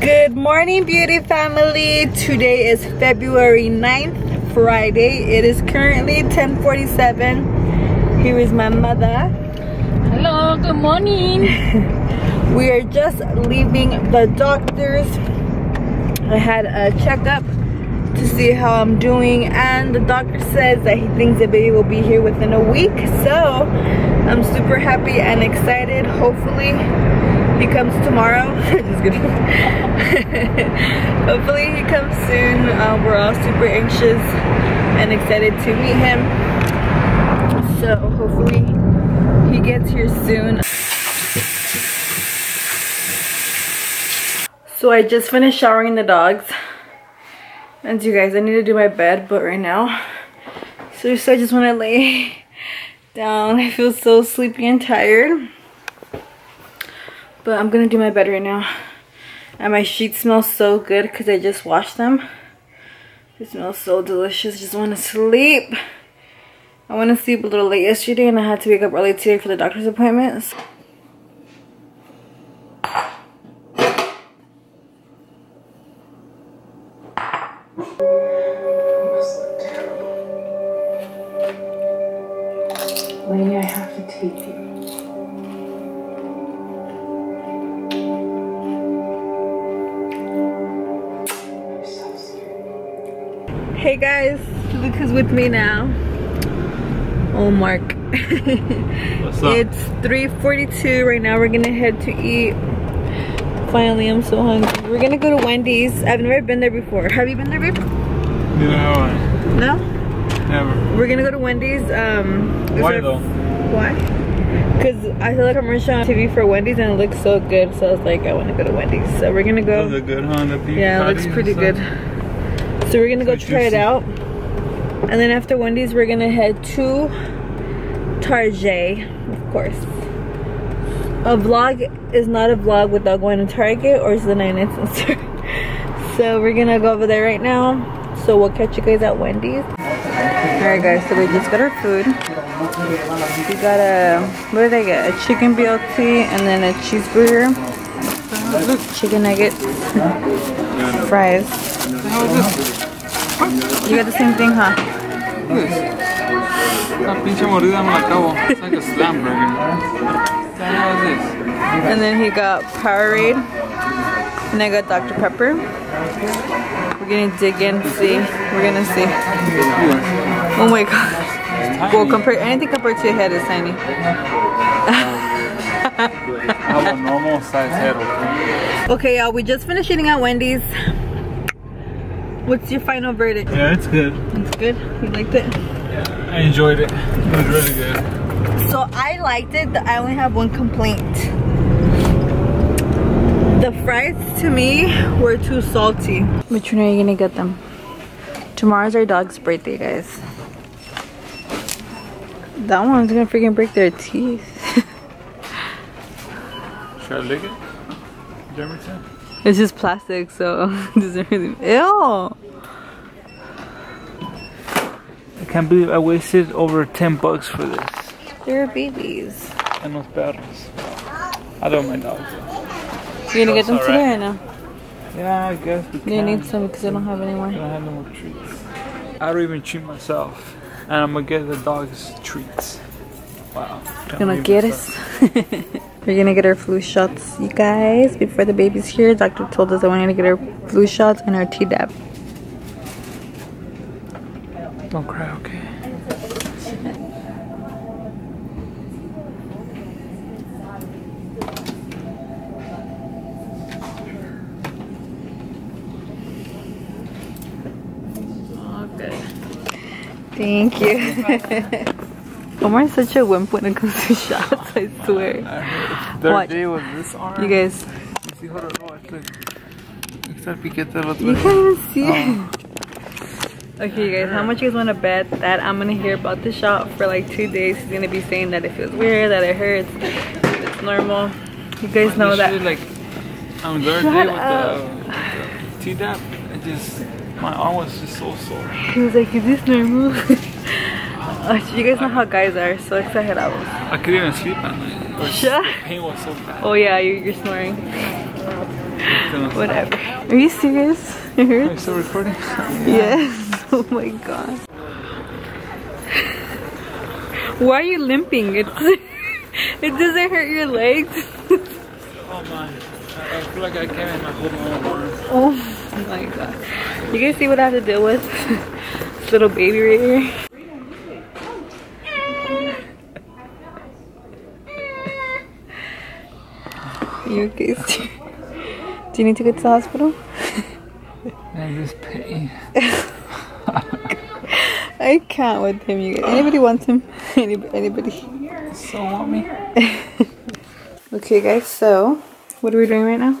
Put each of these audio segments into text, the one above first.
Good morning, beauty family. Today is February 9th, Friday. It is currently 10:47. Here is my mother. Hello, good morning. We are just leaving the doctor's. I had a checkup to see how I'm doing, and the doctor says that he thinks the baby will be here within a week. So I'm super happy and excited. Hopefully he comes tomorrow. Just kidding. Hopefully he comes soon. We're all super anxious and excited to meet him. So hopefully he gets here soon. So I just finished showering the dogs. And you guys, I need to do my bed, but right now, so I just want to lay down. I feel so sleepy and tired. But I'm gonna do my bed right now. And my sheets smell so good because I just washed them. They smell so delicious. I just want to sleep. I want to sleep a little late yesterday and I had to wake up early today for the doctor's appointments. Lady, I have to take you. Hey guys, look who's with me now. Oh, Mark. What's up? It's 3:42 right now. We're gonna head to eat. Finally, I'm so hungry. We're gonna go to Wendy's. I've never been there before. Have you been there, babe? No? Never. We're gonna go to Wendy's. Why though? Why? Because I saw a commercial on TV for Wendy's and it looks so good. So I was like, I want to go to Wendy's. So we're gonna go. Those are good, huh? The beef Yeah, it looks pretty good. So we're gonna go try it out. And then after Wendy's, we're gonna head to Target, of course. A vlog is not a vlog without going to Target or the 99 cent store. So we're gonna go over there right now. So we'll catch you guys at Wendy's. Alright guys, so we just got our food. We got a, what did I get? A chicken BLT and then a cheeseburger. Chicken nuggets. Fries. You got the same thing, huh? Esta pinche mordida me la acabo. It's like a slam burger. What is this? And then he got Powerade. And I got Dr. Pepper. We're gonna dig in, see. We're gonna see. Oh my god. Well, anything compared to your head is tiny. I have a normal size head. Okay, y'all, we just finished eating at Wendy's. What's your final verdict? Yeah, it's good. It's good? You liked it? Yeah, I enjoyed it. It was really good. So I liked it. I only have one complaint. The fries to me were too salty. Which one are you gonna get them? Tomorrow's our dog's birthday, guys. That one's gonna freaking break their teeth. Should I lick it? Jeremy? It's just plastic, so it doesn't really. Ew! I can't believe I wasted over 10 bucks for this. They're babies. And those perros. I love my dogs. You gonna get them today or no? Yeah, I guess we can. You need some because I don't have any more. I don't have no more treats. I don't even treat myself. And I'm gonna get the dogs treats. Wow. Gonna get us. We're gonna get our flu shots, you guys, before the baby's here. Doctor told us that we need to get our flu shots and our Tdap. Don't cry, okay? Thank you. Omar is such a wimp when it comes to shots, I swear. Third day with this arm. You guys. You can't even see it. Okay, you guys, how much you guys want to bet that I'm going to hear about the shot for like 2 days? He's going to be saying that it feels weird, that it hurts, it's normal. You guys know that. Like, on the third day with the Tdap, my arm was just so sore. He was like, is this normal? You guys know how guys are, so exagerados. I couldn't even sleep at night. The pain was so bad. Oh yeah, you're snoring. Whatever. Are you serious? Are you still recording? Yes. Oh my god. Why are you limping? It doesn't hurt your legs. Oh man, I feel like I can't even hold my own arm. Oh my god. You guys see what I have to deal with? This little baby right here. You okay? Do you need to go to the hospital? And this pain. I can't with him, you guys. Anybody wants him? Anybody? So want me? Okay guys, so what are we doing right now?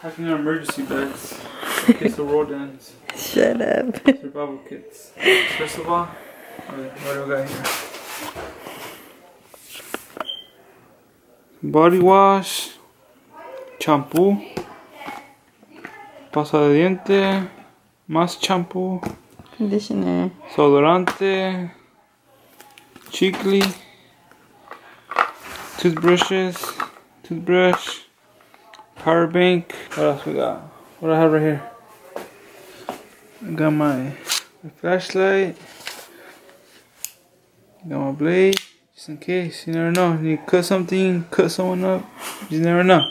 Packing our emergency bags in case the world ends. Shut up. Survival kits. First of all, what do we got here? Body wash, champú, pasta de diente, más champú, Conditioner. desodorante, chicle, toothbrush, power bank. What else we got? What do I have right here? I got my flashlight, got my blade, just in case. You never know. You cut something, cut someone up. You never know.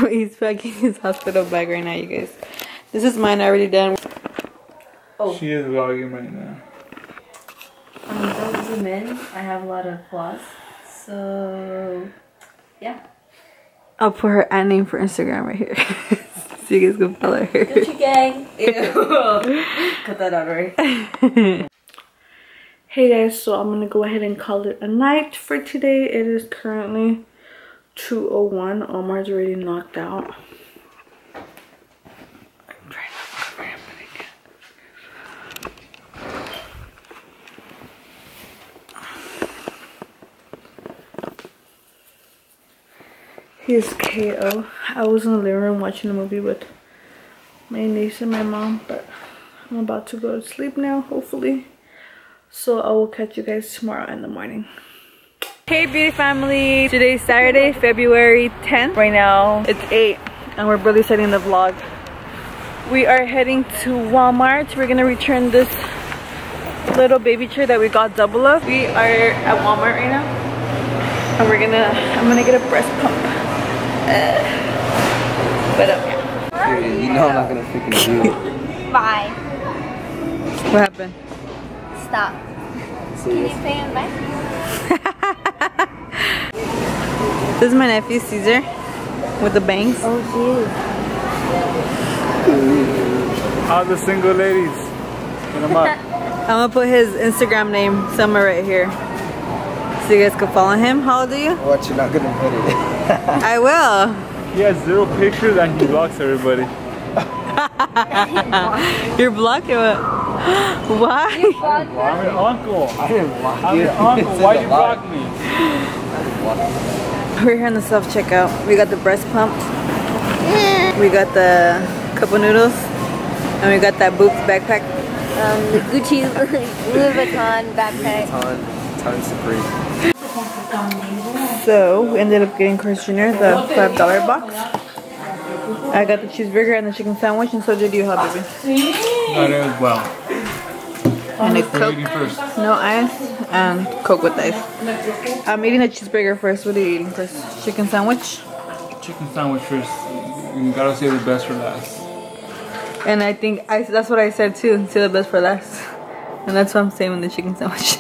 He's packing his hospital bag right now, you guys. This is mine already done. Oh. She is vlogging right now. Don't zoom in. I have a lot of flaws. So, yeah. I'll put her ad name for Instagram right here. So you guys can follow her. Gucci gang. Ew. Cut that out, right? Hey guys, so I'm gonna go ahead and call it a night for today. It is currently 2:01. Omar's already knocked out. I'm trying to cover him, but I can't. He's KO. I was in the living room watching a movie with my niece and my mom, but I'm about to go to sleep now, hopefully. So I will catch you guys tomorrow in the morning. Hey beauty family, today's Saturday, February 10th. Right now it's 8 and we're barely setting the vlog. We are heading to Walmart. We're gonna return this little baby chair that we got double of. We are at Walmart right now and I'm gonna get a breast pump. But You know I'm not gonna freaking do it. Bye. what happened? Stop. Can you say it back? This is my nephew Caesar with the bangs. Oh, geez. All the single ladies. Get them up. I'm gonna put his Instagram name somewhere right here so you guys can follow him. How old are you? What, you're not gonna put it? I will. He has 0 pictures and he blocks everybody. You're blocking it. Why? I'm your uncle. I didn't block I'm you. your uncle. Why'd you block me? We're here in the self-checkout. We got the breast pump. We got the cup of noodles. And we got that Boots backpack. The Gucci Louis Vuitton backpack. Ton Supreme. So we ended up getting Carl's Jr. the $5 box. I got the cheeseburger and the chicken sandwich, and so did you, huh, baby? Got it as well. And a What are Coke, you eating first? no ice, and Coke with ice. I'm eating the cheeseburger first. What are you eating first? Chicken sandwich? Chicken sandwich first. You gotta save the best for last. And I think that's what I said too. Save the best for last. And that's what I'm saying with the chicken sandwich.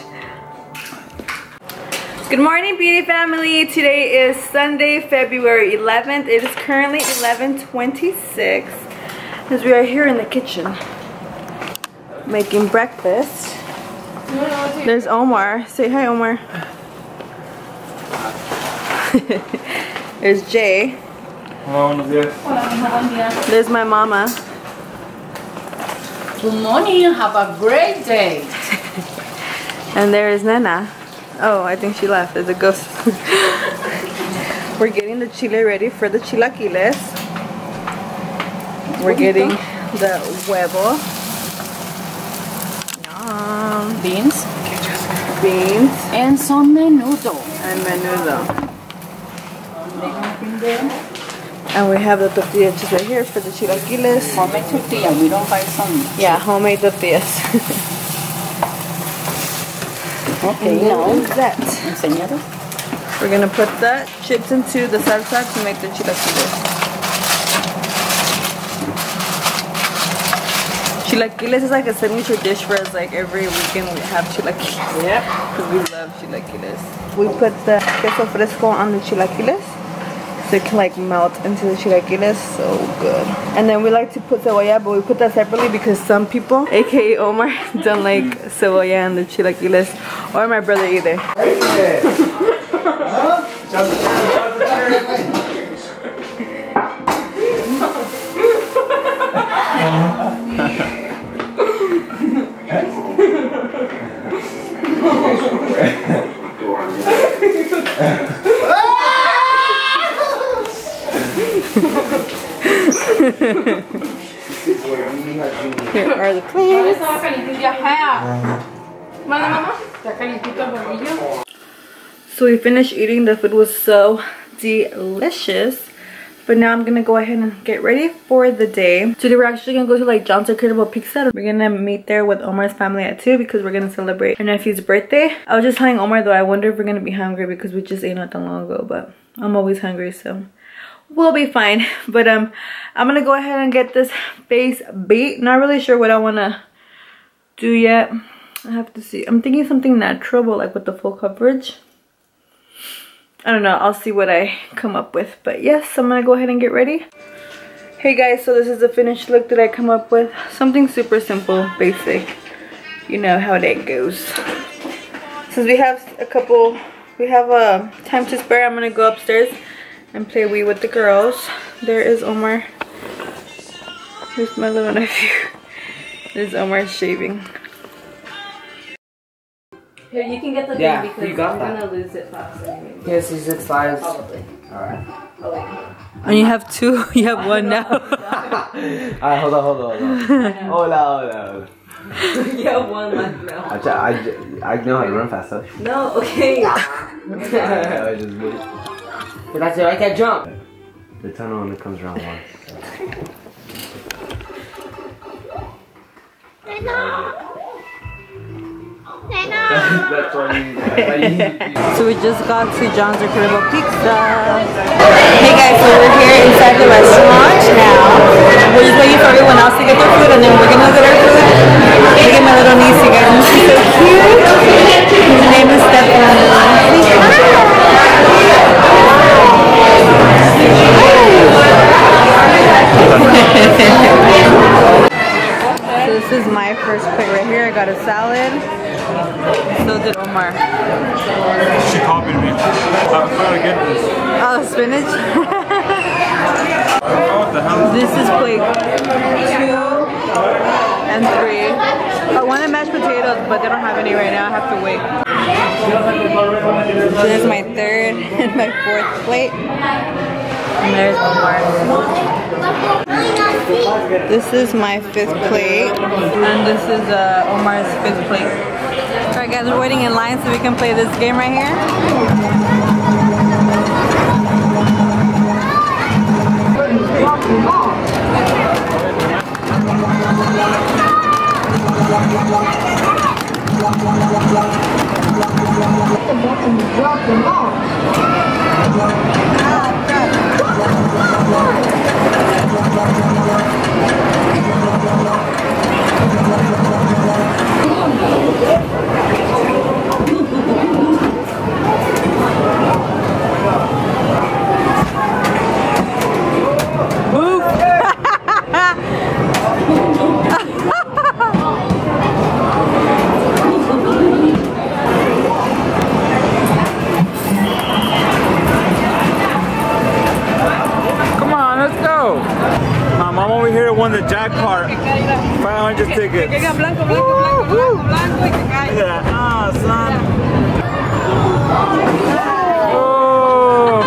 Good morning, beauty family. Today is Sunday, February 11th. It is currently 11:26 as we are here in the kitchen making breakfast. There's Omar. Say hi, Omar. There's Jay. There's my mama. Good morning, have a great day. And there is Nena. Oh, I think she left. There's a ghost. We're getting the chile ready for the chilaquiles. We're getting the huevo. Yum. Beans Beans and some menudo. and menudo. And we have the tortillas just right here for the chilaquiles. Homemade tortilla. We don't buy some. Yeah, homemade tortillas. Okay, And now. what is that? Enseñado. We're gonna put the chips into the salsa to make the chilaquiles. Chilaquiles is like a signature dish for us. Like every weekend we have chilaquiles. Yep. Because we love chilaquiles. We put the queso fresco on the chilaquiles. So it can like melt into the chilaquiles. So good. And then we like to put cebolla, but we put that separately because some people, aka Omar, don't like cebolla and the chilaquiles. Or my brother either. Here are the plates. So we finished eating. The food was so delicious. But now I'm gonna go ahead and get ready for the day. Today we're actually gonna go to like John's Incredible Pizza. We're gonna meet there with Omar's family at 2 because we're gonna celebrate our nephew's birthday. I was just telling Omar though, I wonder if we're gonna be hungry because we just ate not that long ago, but I'm always hungry, so we'll be fine. But I'm gonna go ahead and get this face beat. Not really sure what I wanna do yet. I have to see. I'm thinking something natural, but like with the full coverage. I don't know, I'll see what I come up with. But yes, I'm gonna go ahead and get ready. Hey guys, so this is the finished look that I come up with. Something super simple, basic. You know how that goes. Since we have time to spare, I'm gonna go upstairs and play Wii with the girls. There is Omar. Here's my little nephew. This is Omar shaving. Here, you can get the Yeah, thing because you got I'm that. gonna lose it fast anyway. Yes, he said size. Probably. Alright. Oh, wait. And you have 2, you have 1 now. Alright, hold on. Hola. You have 1 left now. I know how to run faster. No, okay. I just move. But that's it, I can't jump. The tunnel only comes around once. That's why you. So we just got to John's Incredible Pizza. Hey guys, so we're here inside the restaurant now. We're just waiting for everyone else to get their food and then we're gonna get our food. Look at my little niece, you guys. She's so cute. Her name is Stephanie. So this is my first plate right here. I got a salad. So did Omar. She copied me. How to get this? Oh, spinach. What the hell? This is plate 2 and 3. I wanted mashed potatoes, but they don't have any right now. I have to wait. So there's my 3rd and my 4th plate. And there's Omar. This is my 5th plate. And this is Omar's 5th plate. Alright guys, we're waiting in line so we can play this game right here. Won the jackpot, 500 tickets. Yeah, son. Oh.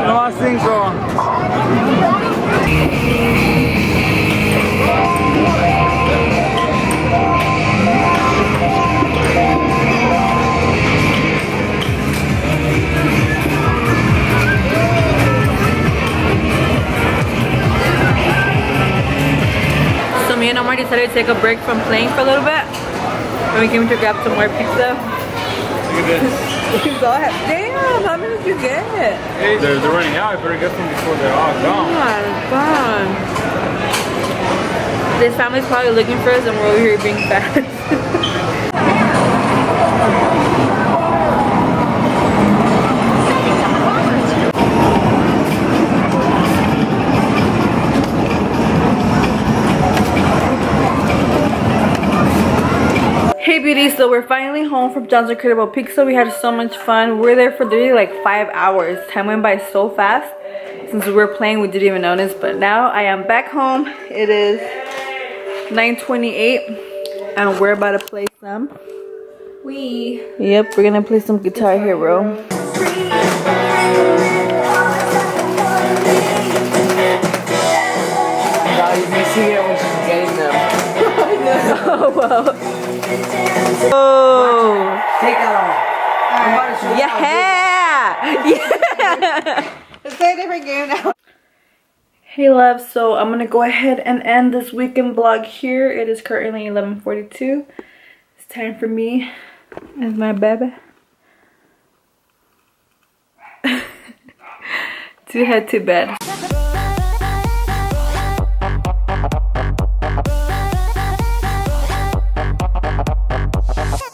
No más 5. Grandma decided to take a break from playing for a little bit. And we came to grab some more pizza. Look at this. Damn, how many did you get? Hey, they're running out. I better get them before they're all Oh gone. my god. This family's probably looking for us and we're over here being fast. Hey beauties, so we're finally home from John's Incredible Pizza. We had so much fun. We were there for literally like 5 hours. Time went by so fast. Since we were playing, we didn't even notice. But now I am back home. It is 9:28 and we're about to play some. Yep, we're gonna play some Guitar Hero. You can see it when she's getting them. Oh wow. Oh. Take that off. Yeah! Let's play a different game now. Hey love, so I'm gonna go ahead and end this weekend vlog here. It is currently 11:42. It's time for me and my baby to head to bed.